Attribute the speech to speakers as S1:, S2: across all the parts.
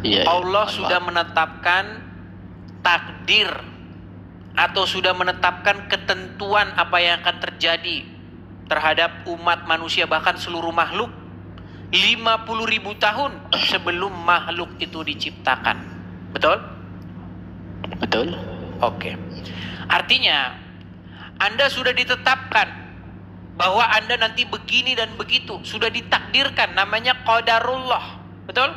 S1: Iya, iya.
S2: Allah
S1: Mohon
S2: sudah
S1: maaf.
S2: menetapkan takdir atau sudah menetapkan ketentuan apa yang akan terjadi terhadap umat manusia, bahkan seluruh makhluk 50.000 tahun sebelum makhluk itu diciptakan. Betul?
S1: Betul?
S2: Oke. Artinya Anda sudah ditetapkan bahwa Anda nanti begini dan begitu, sudah ditakdirkan, namanya qadarullah. Betul?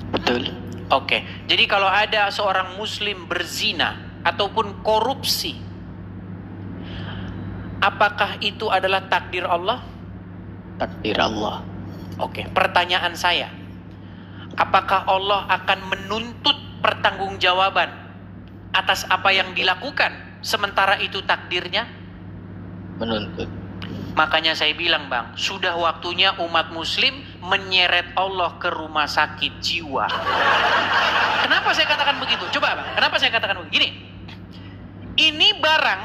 S1: Betul.
S2: Oke. Jadi kalau ada seorang muslim berzina ataupun korupsi, apakah itu adalah takdir Allah?
S1: Takdir Allah.
S2: Oke. Pertanyaan saya, apakah Allah akan menuntut pertanggungjawaban atas apa yang dilakukan sementara itu takdirnya?
S1: Menuntut.
S2: Makanya saya bilang, Bang, sudah waktunya umat muslim menyeret Allah ke rumah sakit jiwa. Kenapa saya katakan begitu? Coba, Bang, kenapa saya katakan begitu? Gini, ini barang,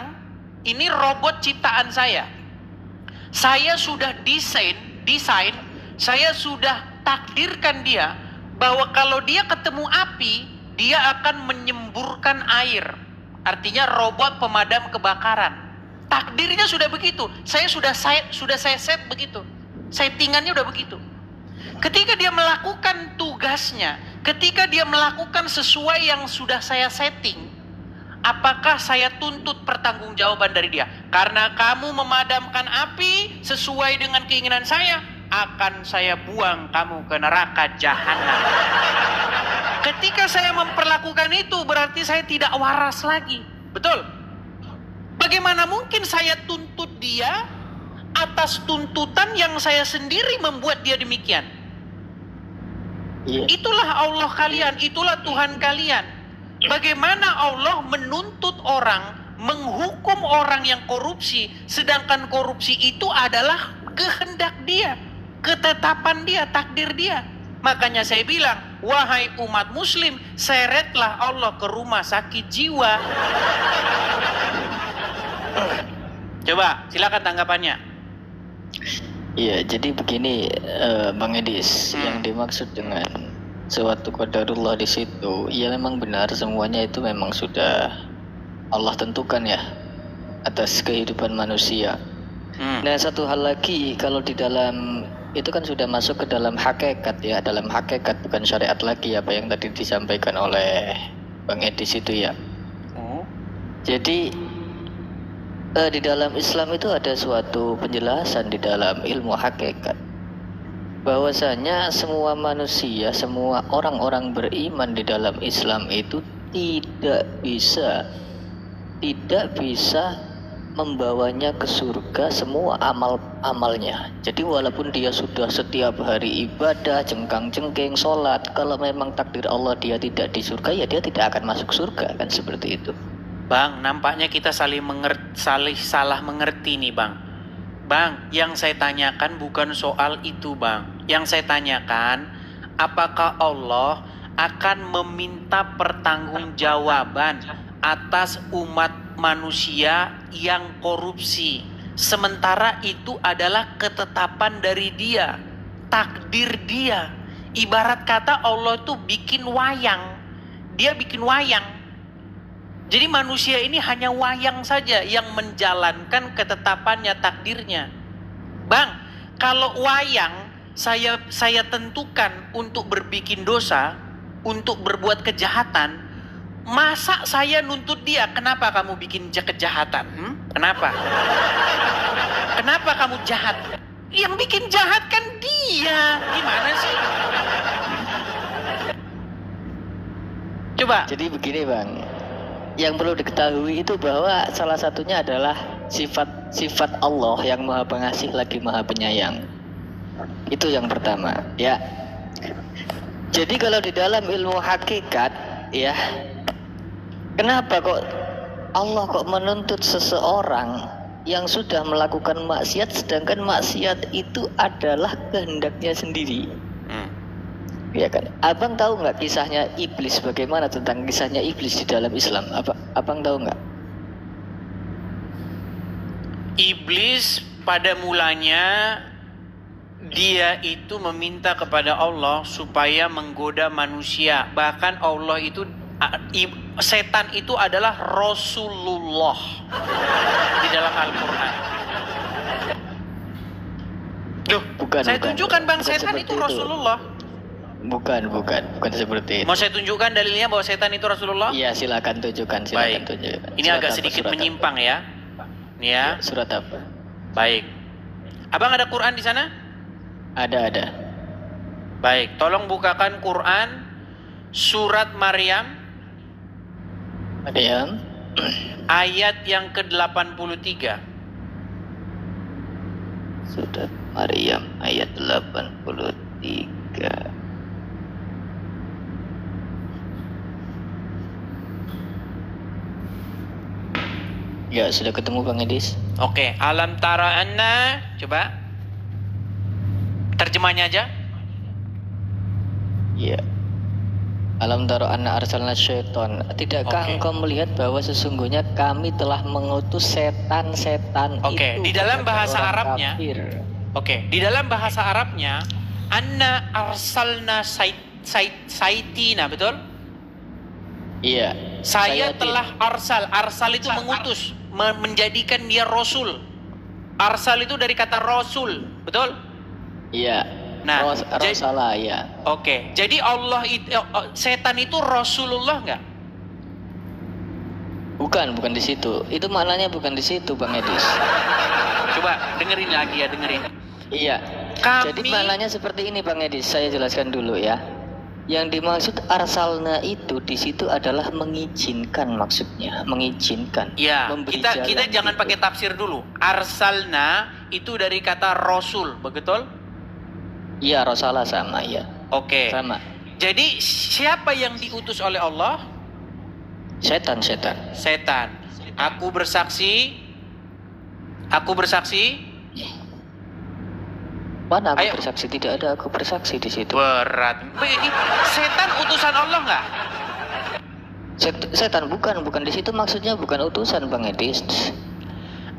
S2: ini robot ciptaan saya. Saya sudah desain, saya sudah takdirkan dia bahwa kalau dia ketemu api, dia akan menyemburkan air. Artinya robot pemadam kebakaran. Takdirnya sudah begitu. Saya sudah saya set begitu. Settingannya udah begitu. Ketika dia melakukan tugasnya, ketika dia melakukan sesuai yang sudah saya setting, apakah saya tuntut pertanggungjawaban dari dia? Karena kamu memadamkan api sesuai dengan keinginan saya, akan saya buang kamu ke neraka jahanam. Ketika saya memperlakukan itu, berarti saya tidak waras lagi. Betul? Bagaimana mungkin saya tuntut dia atas tuntutan yang saya sendiri membuat dia demikian?
S1: Iya.
S2: Itulah Allah kalian, itulah Tuhan kalian. Bagaimana Allah menuntut orang, menghukum orang yang korupsi, sedangkan korupsi itu adalah kehendak dia, ketetapan dia, takdir dia. Makanya saya bilang, wahai umat muslim, seretlah Allah ke rumah sakit jiwa. Coba, silakan tanggapannya.
S1: Iya, jadi begini, Bang Edis, yang dimaksud dengan suatu qadarullah di situ, ya memang benar semuanya itu memang sudah Allah tentukan ya atas kehidupan manusia. Nah, satu hal lagi, kalau di dalam itu kan sudah masuk ke dalam hakikat ya, dalam hakikat bukan syariat lagi apa yang tadi disampaikan oleh Bang Edis itu ya. Jadi di dalam Islam itu ada suatu penjelasan di dalam ilmu hakikat bahwasanya semua manusia, semua orang-orang beriman di dalam Islam itu tidak bisa membawanya ke surga semua amal-amalnya. Jadi walaupun dia sudah setiap hari ibadah, jengkang-jengking, sholat, kalau memang takdir Allah dia tidak di surga, ya dia tidak akan masuk surga, kan seperti itu.
S2: Bang, nampaknya kita saling salah mengerti nih, Bang. Bang, yang saya tanyakan bukan soal itu, Bang. Yang saya tanyakan, apakah Allah akan meminta pertanggungjawaban atas umat manusia yang korupsi? Sementara itu adalah ketetapan dari dia, takdir dia. Ibarat kata Allah itu bikin wayang. Dia bikin wayang. Jadi manusia ini hanya wayang saja yang menjalankan ketetapannya, takdirnya. Bang, kalau wayang saya tentukan untuk berbikin dosa, untuk berbuat kejahatan, masa saya nuntut dia, kenapa kamu bikin kejahatan? Kenapa? Kenapa kamu jahat? Yang bikin jahat kan dia. Gimana sih? Coba.
S1: Jadi begini, Bang. Yang perlu diketahui itu bahwa salah satunya adalah sifat Allah yang Maha Pengasih lagi Maha Penyayang. Itu yang pertama, ya. Jadi kalau di dalam ilmu hakikat, ya, kenapa kok Allah kok menuntut seseorang yang sudah melakukan maksiat, sedangkan maksiat itu adalah kehendaknya sendiri? Ya kan, abang tahu nggak kisahnya iblis, bagaimana tentang kisahnya iblis di dalam Islam? Abang tahu nggak?
S2: Iblis pada mulanya Dia itu meminta kepada Allah supaya menggoda manusia. Bahkan Allah itu, setan itu adalah Rasulullah di dalam Al-Quran.
S1: Bukan,
S2: Saya tunjukkan bang,
S1: bukan
S2: setan
S1: seperti
S2: itu Rasulullah.
S1: Bukan seperti itu.
S2: Mau saya tunjukkan dalilnya bahwa setan itu Rasulullah?
S1: Iya, silakan tunjukkan,
S2: Baik.
S1: tunjukkan.
S2: Ini
S1: Surat
S2: agak
S1: apa,
S2: sedikit
S1: surat
S2: menyimpang ya. Nih ya.
S1: apa? Surat apa?
S2: Baik. Abang ada Quran di sana?
S1: Ada.
S2: Baik, tolong bukakan Quran surat Maryam
S1: Ada yang
S2: ayat yang ke-83.
S1: Surat Maryam ayat 83. Ya, sudah ketemu Bang Edis?
S2: Oke, alam tara anna, coba terjemahnya aja.
S1: Iya. Alam taro anna arsalna syaiton. Tidakkah
S2: Oke.
S1: engkau melihat bahwa sesungguhnya kami telah mengutus setan-setan
S2: Oke,
S1: itu
S2: di dalam
S1: kepada
S2: bahasa
S1: orang
S2: Arabnya,
S1: kafir.
S2: Oke, di dalam bahasa Arabnya anna arsalna saitina, betul?
S1: Iya.
S2: Saya
S1: Sayatin.
S2: telah arsal itu mengutus, menjadikan dia rasul. Arsal itu dari kata rasul, betul?
S1: Iya.
S2: Nah,
S1: Rasalah ya.
S2: Oke, jadi Allah itu, setan itu Rasulullah nggak?
S1: Bukan di situ. Itu maknanya bukan di situ Bang Edis.
S2: Coba dengerin lagi ya, dengerin.
S1: Iya.
S2: Kami-
S1: Jadi maknanya seperti ini Bang Edis, saya jelaskan dulu ya. Yang dimaksud arsalna itu di situ adalah mengizinkan, maksudnya mengizinkan.
S2: Ya,
S1: Memberi
S2: kita
S1: jalan
S2: jangan
S1: gitu.
S2: pakai tafsir dulu. Arsalna itu dari kata Rasul, betul?
S1: Iya, Rasalah sama ya.
S2: Oke.
S1: Sama.
S2: Jadi siapa yang diutus oleh Allah?
S1: Setan.
S2: Setan. Aku bersaksi.
S1: Mana aku
S2: Ayo.
S1: bersaksi? Tidak ada aku bersaksi di situ.
S2: Berat. Ini setan utusan Allah nggak?
S1: Setan bukan di situ, maksudnya bukan utusan Bang Edis.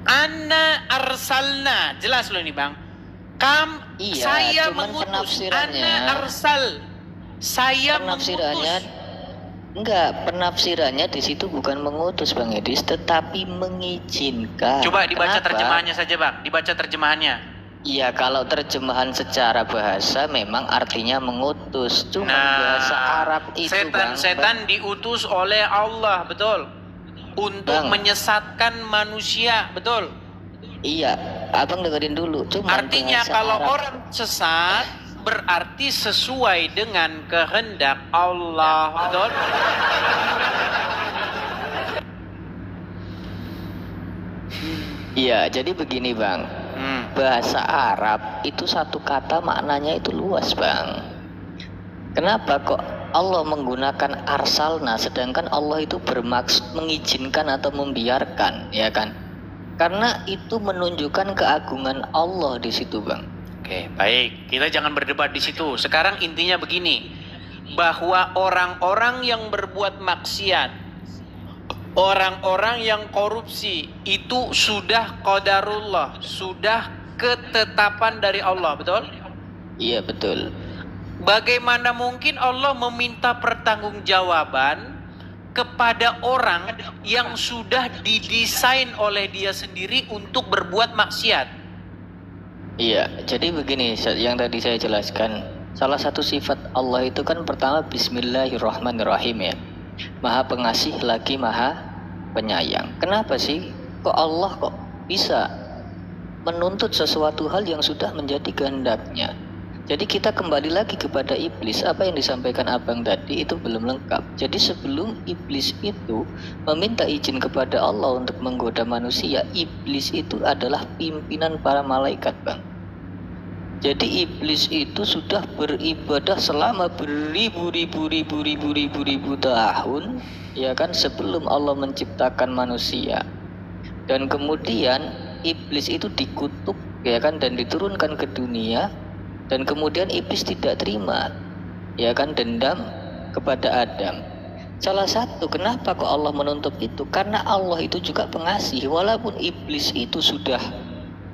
S2: Anna arsalna. Jelas loh ini Bang.
S1: Iya,
S2: Saya
S1: cuman
S2: mengutus.
S1: penafsirannya-
S2: Anna arsal. Saya
S1: Penafsirannya
S2: mengutus.
S1: enggak, penafsirannya di situ bukan mengutus Bang Edis, tetapi mengizinkan.
S2: Coba dibaca
S1: Kenapa?
S2: terjemahannya saja Bang. Dibaca terjemahannya.
S1: Iya, kalau terjemahan secara bahasa memang artinya mengutus. Cuma bahasa Arab itu
S2: setan diutus oleh Allah, betul? Untuk
S1: Bang.
S2: menyesatkan manusia, betul?
S1: Iya, abang dengerin dulu. Cuma
S2: Artinya
S1: bahasa
S2: kalau
S1: Arab-
S2: orang sesat berarti sesuai dengan kehendak Allah, betul?
S1: Iya, jadi begini Bang. Bahasa Arab itu satu kata maknanya itu luas Bang. Kenapa kok Allah menggunakan arsalna sedangkan Allah itu bermaksud mengizinkan atau membiarkan, ya kan? Karena itu menunjukkan keagungan Allah di situ Bang.
S2: Oke, baik. Kita jangan berdebat di situ. Sekarang intinya begini, bahwa orang-orang yang berbuat maksiat, orang-orang yang korupsi itu sudah qadarullah, sudah ketetapan dari Allah, betul?
S1: Iya betul.
S2: Bagaimana mungkin Allah meminta pertanggungjawaban kepada orang yang sudah didesain oleh dia sendiri untuk berbuat maksiat?
S1: Iya, jadi begini yang tadi saya jelaskan. Salah satu sifat Allah itu kan pertama Bismillahirrahmanirrahim ya. Maha pengasih lagi maha penyayang. Kenapa sih kok Allah kok bisa menuntut sesuatu hal yang sudah menjadi kehendaknya? Jadi kita kembali lagi kepada iblis. Apa yang disampaikan abang tadi itu belum lengkap. Jadi sebelum iblis itu meminta izin kepada Allah untuk menggoda manusia, iblis itu adalah pimpinan para malaikat Bang. Jadi iblis itu sudah beribadah selama beribu-ribu tahun, ya kan, sebelum Allah menciptakan manusia. Dan kemudian iblis itu dikutuk, ya kan, dan diturunkan ke dunia. Dan kemudian iblis tidak terima, ya kan, dendam kepada Adam. Salah satu kenapa kok Allah menuntut itu, karena Allah itu juga pengasih. Walaupun iblis itu sudah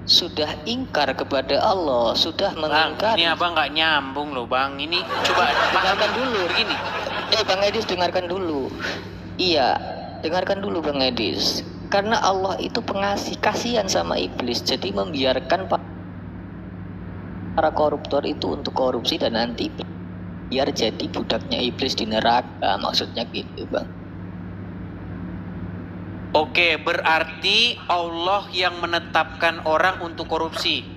S1: sudah ingkar kepada Allah, sudah
S2: Bang,
S1: mengingkari.
S2: ini abang nggak nyambung loh bang. Ini coba
S1: Dengarkan dulu.
S2: begini.
S1: Bang Edis, dengarkan dulu. Iya, dengarkan dulu Bang Edis. Karena Allah itu pengasih, kasihan sama iblis, jadi membiarkan para koruptor itu untuk korupsi dan nanti biar jadi budaknya iblis di neraka. Maksudnya gitu Bang.
S2: Oke, berarti Allah yang menetapkan orang untuk korupsi.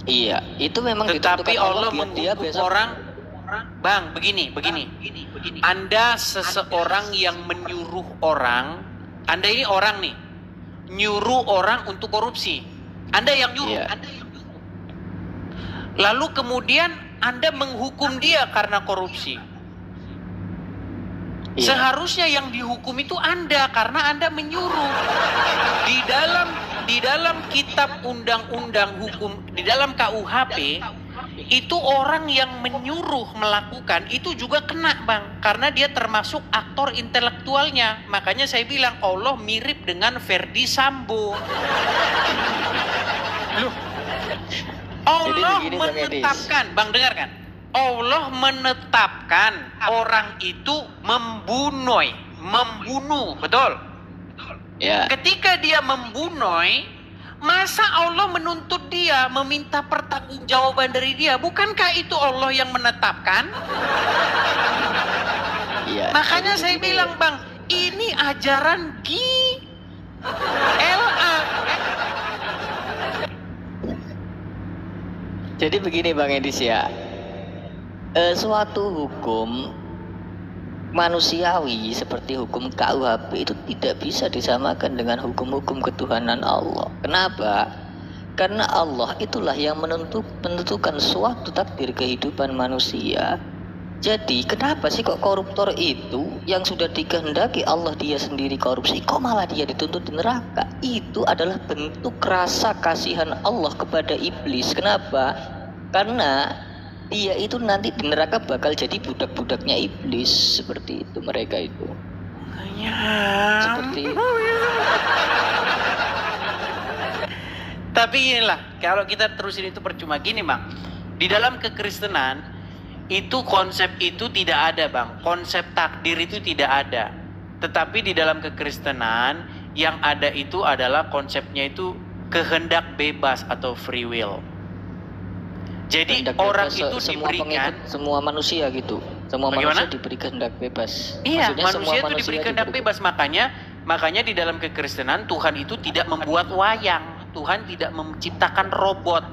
S1: Iya, itu memang
S2: Tetapi
S1: ditentukan
S2: Allah
S1: biar dia
S2: menghukum
S1: besok.
S2: orang. Bang, begini. Anda seseorang yang menyuruh orang, Anda ini orang nih, nyuruh orang untuk korupsi. Anda yang nyuruh.
S1: Iya.
S2: Lalu kemudian Anda menghukum dia karena korupsi.
S1: Iya.
S2: Seharusnya yang dihukum itu Anda karena Anda menyuruh. Di dalam kitab undang-undang hukum, di dalam KUHP, itu orang yang menyuruh melakukan itu juga kena Bang, karena dia termasuk aktor intelektualnya. Makanya saya bilang Allah mirip dengan Verdi Sambo. Loh, Allah
S1: begini, Bang Edis.
S2: menetapkan, Bang dengarkan, Allah menetapkan orang itu membunuh, betul?
S1: Ya.
S2: Ketika dia membunuh, masa Allah menuntut dia, meminta pertanggungjawaban dari dia? Bukankah itu Allah yang menetapkan?
S1: Iya.
S2: Makanya
S1: Jadi
S2: saya
S1: begini,
S2: bilang Bang, ini ajaran LA.
S1: Jadi begini Bang Edis ya. Suatu hukum manusiawi seperti hukum KUHP itu tidak bisa disamakan dengan hukum-hukum ketuhanan Allah. Kenapa? Karena Allah itulah yang menentukan suatu takdir kehidupan manusia. Jadi kenapa sih kok koruptor itu yang sudah dikehendaki Allah dia sendiri korupsi, kok malah dia dituntut di neraka? Itu adalah bentuk rasa kasihan Allah kepada iblis. Kenapa? Karena dia itu nanti di neraka bakal jadi budak-budaknya iblis. Seperti itu mereka itu. Seperti itu.
S2: Tapi inilah, kalau kita terusin itu percuma. Gini Bang, di dalam kekristenan itu konsep itu tidak ada Bang. Konsep takdir itu tidak ada. Tetapi di dalam kekristenan yang ada itu adalah konsepnya itu kehendak bebas atau free will. Jadi
S1: Kehendak
S2: orang
S1: bebas,
S2: itu
S1: semua
S2: diberikan,
S1: pengikut, semua manusia gitu. Semua
S2: Bagaimana?
S1: manusia diberi kehendak bebas.
S2: iya,
S1: Maksudnya
S2: manusia itu diberi kehendak bebas. Makanya di dalam kekristenan Tuhan itu tidak membuat wayang. Tuhan tidak menciptakan robot.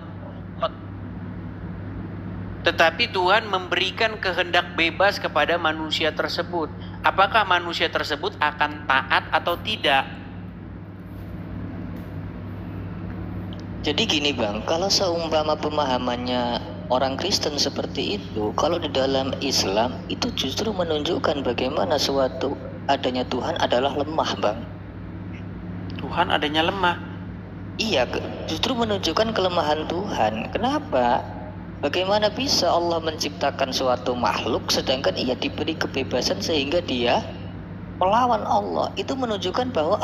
S2: Tetapi Tuhan memberikan kehendak bebas kepada manusia tersebut. Apakah manusia tersebut akan taat atau tidak?
S1: Jadi gini Bang, kalau seumpama pemahamannya orang Kristen seperti itu, kalau di dalam Islam itu justru menunjukkan bagaimana suatu adanya Tuhan adalah lemah Bang.
S2: Tuhan adanya lemah.
S1: Iya, justru menunjukkan kelemahan Tuhan. Kenapa? Bagaimana bisa Allah menciptakan suatu makhluk sedangkan ia diberi kebebasan sehingga dia melawan Allah? Itu menunjukkan bahwa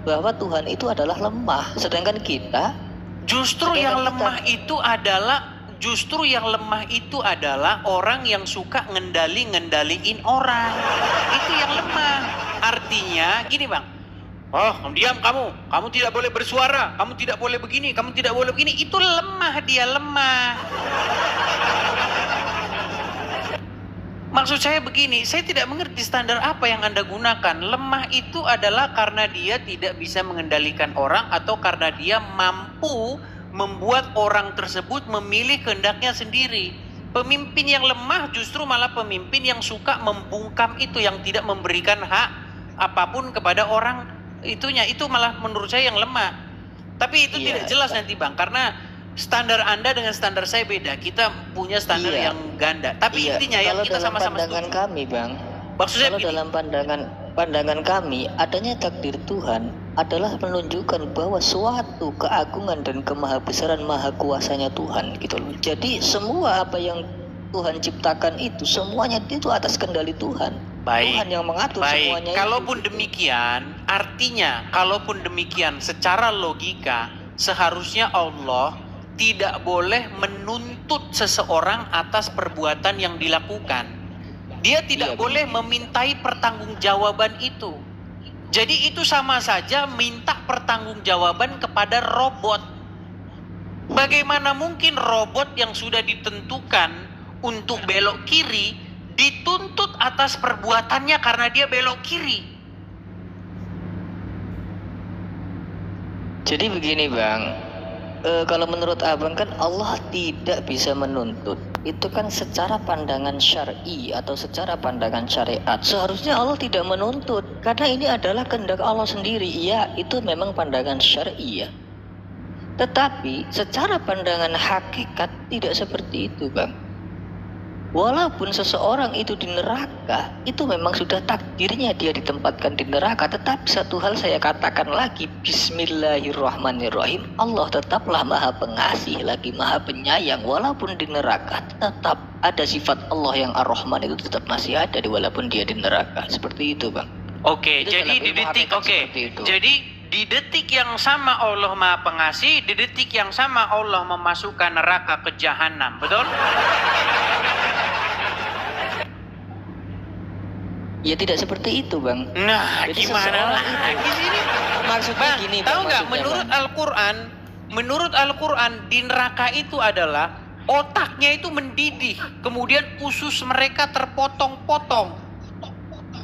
S1: bahwa Tuhan itu adalah lemah, sedangkan kita
S2: Justru yang lemah itu adalah orang yang suka ngendaliin orang. Itu yang lemah. Artinya gini Bang. Oh, diam kamu tidak boleh bersuara, kamu tidak boleh begini, kamu tidak boleh begini. Itu lemah, dia lemah. Maksud saya begini, saya tidak mengerti standar apa yang Anda gunakan. Lemah itu adalah karena dia tidak bisa mengendalikan orang atau karena dia mampu membuat orang tersebut memilih kehendaknya sendiri. Pemimpin yang lemah justru malah pemimpin yang suka membungkam itu, yang tidak memberikan hak apapun kepada orang itunya. Itu malah menurut saya yang lemah. Tapi itu tidak jelas nanti Bang, karena standar Anda dengan standar saya beda. Kita punya standar yang ganda. Tapi intinya yang kita sama-sama setuju.
S1: kami Bang,
S2: Maksudnya
S1: kalau dalam pandangan kami, adanya takdir Tuhan adalah menunjukkan bahwa suatu keagungan dan kemahabesaran maha kuasanya Tuhan gitu loh. Jadi semua apa yang Tuhan ciptakan itu semuanya itu atas kendali Tuhan.
S2: Baik.
S1: Tuhan yang mengatur semuanya.
S2: Kalaupun demikian, artinya kalaupun demikian secara logika seharusnya Allah tidak boleh menuntut seseorang atas perbuatan yang dilakukan. Dia tidak boleh memintai pertanggungjawaban itu. Jadi itu sama saja minta pertanggungjawaban kepada robot. Bagaimana mungkin robot yang sudah ditentukan untuk belok kiri dituntut atas perbuatannya karena dia belok kiri?
S1: Jadi begini Bang, kalau menurut abang kan Allah tidak bisa menuntut. Itu kan secara pandangan syar'i atau secara pandangan syariat. Seharusnya Allah tidak menuntut karena ini adalah kehendak Allah sendiri. Iya, itu memang pandangan syar'i ya. Tetapi secara pandangan hakikat tidak seperti itu Bang. Walaupun seseorang itu di neraka, itu memang sudah takdirnya dia ditempatkan di neraka. Tetapi satu hal saya katakan lagi, Bismillahirrahmanirrahim, Allah tetaplah maha pengasih lagi maha penyayang. Walaupun di neraka, tetap ada sifat Allah yang ar-Rahman itu tetap masih ada walaupun dia di neraka. Seperti itu Bang.
S2: Oke,
S1: Itu
S2: jadi
S1: dalam
S2: di
S1: ilmu
S2: detik,
S1: hakikat
S2: oke,
S1: seperti itu.
S2: jadi di detik yang sama Allah maha pengasih, di detik yang sama Allah memasukkan neraka ke jahanam, betul?
S1: Ya tidak seperti itu Bang.
S2: Nah,
S1: Jadi
S2: gimana
S1: seseorang
S2: lagi sini?
S1: Maksudnya
S2: Bang,
S1: gini
S2: tahu
S1: Bang,
S2: nggak
S1: maksudnya,
S2: menurut Al-Quran di neraka itu adalah otaknya itu mendidih, kemudian usus mereka terpotong-potong.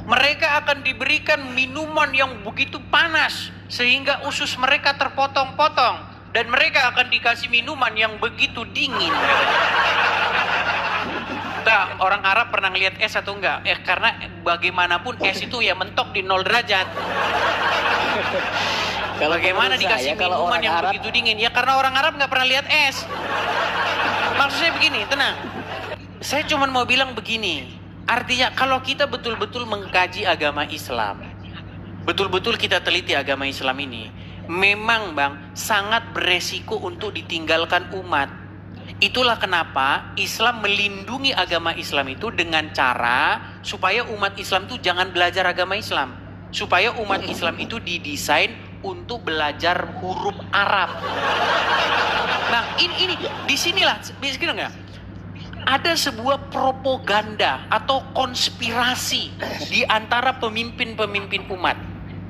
S2: Mereka akan diberikan minuman yang begitu panas sehingga usus mereka terpotong-potong, dan mereka akan dikasih minuman yang begitu dingin. Nah, orang Arab pernah ngelihat es atau enggak? Karena bagaimanapun es itu ya mentok di 0 derajat.
S1: Kalau
S2: Bagaimana
S1: menurut
S2: dikasih
S1: saya, kalau
S2: minuman
S1: orang
S2: yang
S1: Arab,
S2: begitu dingin? Ya karena orang Arab nggak pernah lihat es. Maksudnya begini, tenang. Saya cuma mau bilang begini. Artinya kalau kita betul-betul mengkaji agama Islam, betul-betul kita teliti agama Islam ini, memang Bang sangat beresiko untuk ditinggalkan umat. Itulah kenapa Islam melindungi agama Islam itu dengan cara supaya umat Islam itu jangan belajar agama Islam. Supaya umat Islam itu didesain untuk belajar huruf Arab. Nah ini disinilah, bisa nggak? Ada sebuah propaganda atau konspirasi di antara pemimpin-pemimpin umat.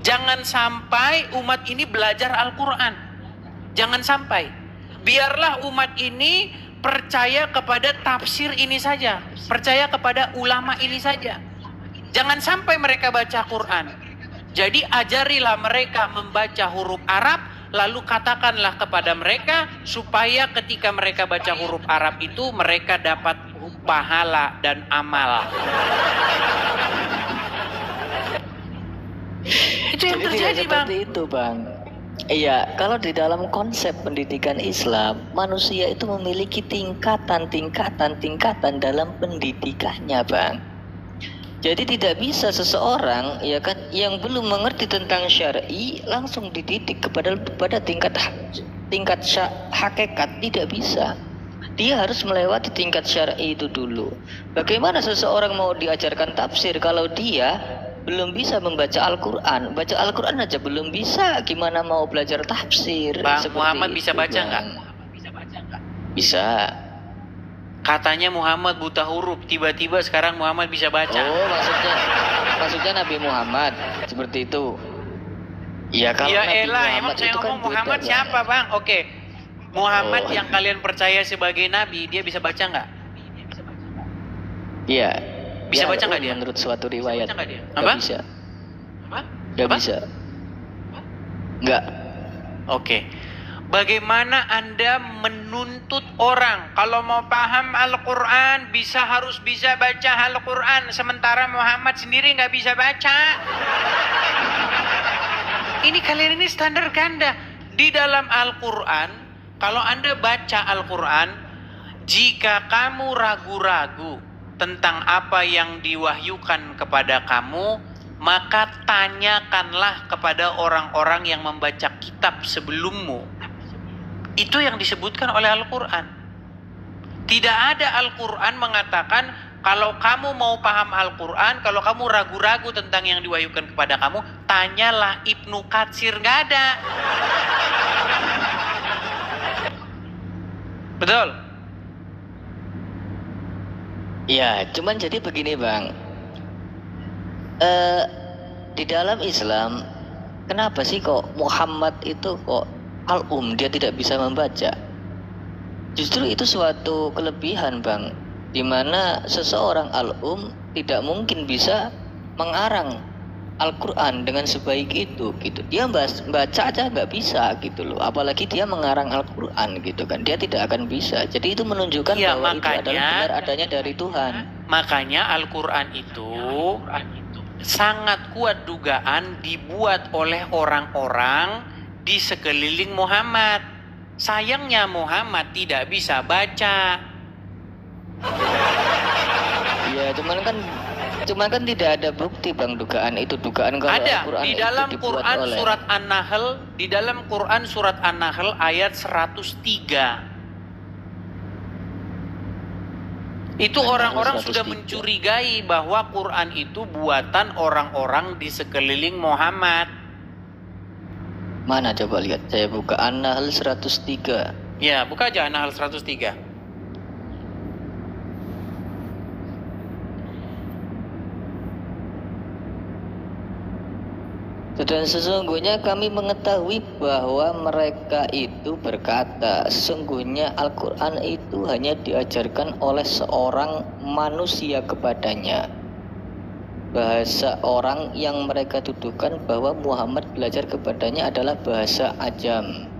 S2: Jangan sampai umat ini belajar Al-Quran. Jangan sampai. Biarlah umat ini percaya kepada tafsir ini saja. Percaya kepada ulama ini saja. Jangan sampai mereka baca Quran. Jadi ajarilah mereka membaca huruf Arab, lalu katakanlah kepada mereka supaya ketika mereka baca huruf Arab itu mereka dapat pahala dan amal. Itu yang
S1: jadi
S2: terjadi
S1: tidak
S2: Bang.
S1: seperti itu Bang. Iya, kalau di dalam konsep pendidikan Islam, manusia itu memiliki tingkatan dalam pendidikannya, Bang. Jadi tidak bisa seseorang ya kan yang belum mengerti tentang syar'i langsung dididik pada tingkat hakikat, tidak bisa. Dia harus melewati tingkat syar'i itu dulu. Bagaimana seseorang mau diajarkan tafsir kalau dia belum bisa membaca Al-Quran? Baca Al-Quran aja belum bisa, gimana mau belajar tafsir?
S2: Bang
S1: Seperti
S2: Muhammad
S1: itu,
S2: bisa baca nggak?
S1: Bisa.
S2: Katanya Muhammad buta huruf, tiba-tiba sekarang Muhammad bisa baca.
S1: Oh, maksudnya Nabi Muhammad seperti itu. Ya kalau
S2: Ya
S1: Nabi
S2: elah, emang
S1: Muhammad
S2: saya
S1: itu kan
S2: ngomong Muhammad
S1: beda,
S2: siapa Bang? Oke, Muhammad
S1: Oh.
S2: yang kalian percaya sebagai Nabi, dia bisa baca nggak?
S1: Iya.
S2: Bisa
S1: Ya,
S2: baca nggak dia?
S1: Menurut suatu riwayat.
S2: Baca nggak dia?
S1: Nggak
S2: Apa?
S1: bisa.
S2: Apa?
S1: Nggak
S2: Apa?
S1: bisa. Nggak.
S2: Oke. Bagaimana Anda menuntut orang kalau mau paham Al-Quran harus bisa baca Al-Quran, sementara Muhammad sendiri nggak bisa baca? Ini kalian ini standar ganda. Di dalam Al-Quran, kalau Anda baca Al-Quran, jika kamu ragu-ragu tentang apa yang diwahyukan kepada kamu, maka tanyakanlah kepada orang-orang yang membaca kitab sebelummu. Itu yang disebutkan oleh Al-Quran. Tidak ada Al-Quran mengatakan kalau kamu mau paham Al-Quran, kalau kamu ragu-ragu tentang yang diwahyukan kepada kamu, tanyalah Ibnu Katsir. Nggak ada. Betul.
S1: Ya, cuman jadi begini Bang. Di dalam Islam, kenapa sih kok Muhammad itu kok dia tidak bisa membaca? Justru itu suatu kelebihan Bang, dimana seseorang tidak mungkin bisa mengarang Al-Quran dengan sebaik itu gitu. Dia baca aja nggak bisa gitu loh, apalagi dia mengarang Al-Quran gitu kan, dia tidak akan bisa. Jadi itu menunjukkan
S2: Ya,
S1: bahwa itu adalah
S2: makanya
S1: benar adanya dari Tuhan.
S2: Makanya Al-Quran itu sangat kuat dugaan dibuat oleh orang-orang di sekeliling Muhammad. Sayangnya Muhammad tidak bisa baca.
S1: Iya, cuman kan tidak ada bukti Bang dugaan kalau
S2: Ada
S1: Al-Quran
S2: di
S1: itu
S2: dalam
S1: dibuat
S2: Quran
S1: oleh
S2: surat An-Nahl, di dalam Quran surat An-Nahl ayat 103. Itu orang-orang sudah
S1: 103.
S2: mencurigai bahwa Quran itu buatan orang-orang di sekeliling Muhammad.
S1: Mana coba lihat, saya buka An-Nahl 103.
S2: Ya, buka aja An-Nahl 103.
S1: Dan sesungguhnya kami mengetahui bahwa mereka itu berkata, sesungguhnya Al-Quran itu hanya diajarkan oleh seorang manusia kepadanya. Bahasa orang yang mereka tuduhkan bahwa Muhammad belajar kepadanya adalah bahasa ajam.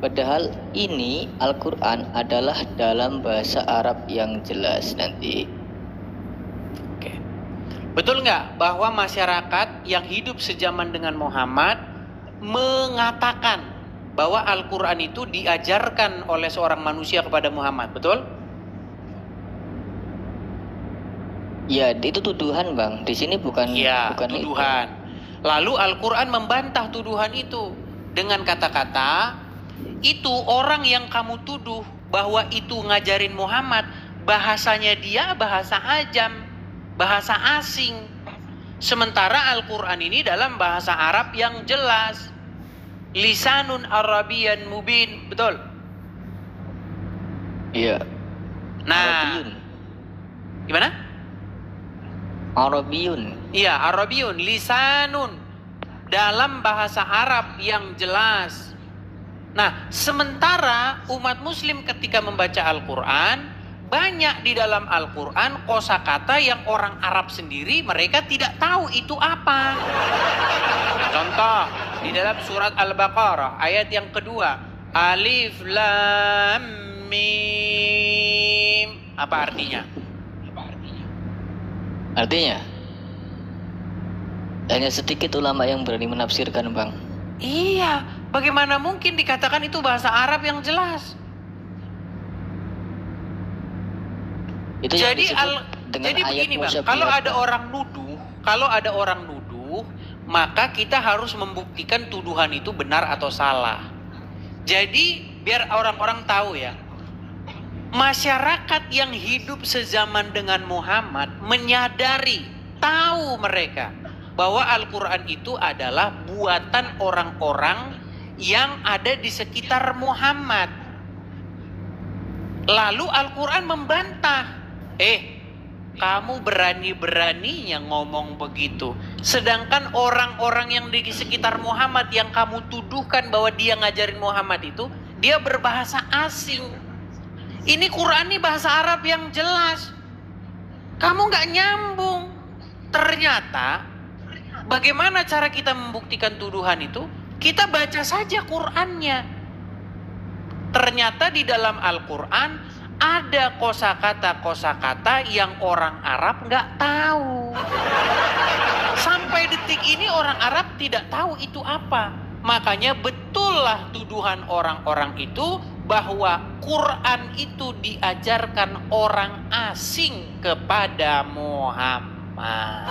S1: Padahal ini Al-Quran adalah dalam bahasa Arab yang jelas nanti.
S2: Betul nggak bahwa masyarakat yang hidup sejaman dengan Muhammad mengatakan bahwa Al-Quran itu diajarkan oleh seorang manusia kepada Muhammad, betul?
S1: Ya, itu tuduhan Bang. Di sini bukan
S2: tuduhan.
S1: Itu.
S2: Lalu Al-Quran membantah tuduhan itu dengan kata-kata, itu orang yang kamu tuduh bahwa itu ngajarin Muhammad, bahasanya dia bahasa ajam, bahasa asing. Sementara Al-Quran ini dalam bahasa Arab yang jelas. Lisanun Arabian mubin, betul?
S1: Iya.
S2: Nah,
S1: Arabiyun.
S2: gimana?
S1: Arabiyun.
S2: Iya, Arabiyun, lisanun, dalam bahasa Arab yang jelas. Nah, sementara umat muslim ketika membaca Al-Quran, banyak di dalam Al-Quran kosakata yang orang Arab sendiri mereka tidak tahu itu apa. Contoh, di dalam surat Al-Baqarah ayat yang kedua, Alif Lam Mim. Apa artinya?
S1: Artinya hanya sedikit ulama yang berani menafsirkan Bang.
S2: Iya, bagaimana mungkin dikatakan itu bahasa Arab yang jelas?
S1: Itu
S2: jadi
S1: jadi
S2: begini Bang, kalau ada orang nuduh, maka kita harus membuktikan tuduhan itu benar atau salah. Jadi biar orang-orang tahu ya, masyarakat yang hidup sezaman dengan Muhammad menyadari, tahu mereka bahwa Al-Quran itu adalah buatan orang-orang yang ada di sekitar Muhammad. Lalu Al-Quran membantah, kamu berani-beraninya ngomong begitu, sedangkan orang-orang yang di sekitar Muhammad yang kamu tuduhkan bahwa dia ngajarin Muhammad itu, dia berbahasa asing. Ini Quran ini bahasa Arab yang jelas. Kamu nggak nyambung. Ternyata bagaimana cara kita membuktikan tuduhan itu? Kita baca saja Qurannya. Ternyata di dalam Al-Quran ada kosakata yang orang Arab nggak tahu. Sampai detik ini orang Arab tidak tahu itu apa. Makanya betullah tuduhan orang-orang itu bahwa Quran itu diajarkan orang asing kepada Muhammad.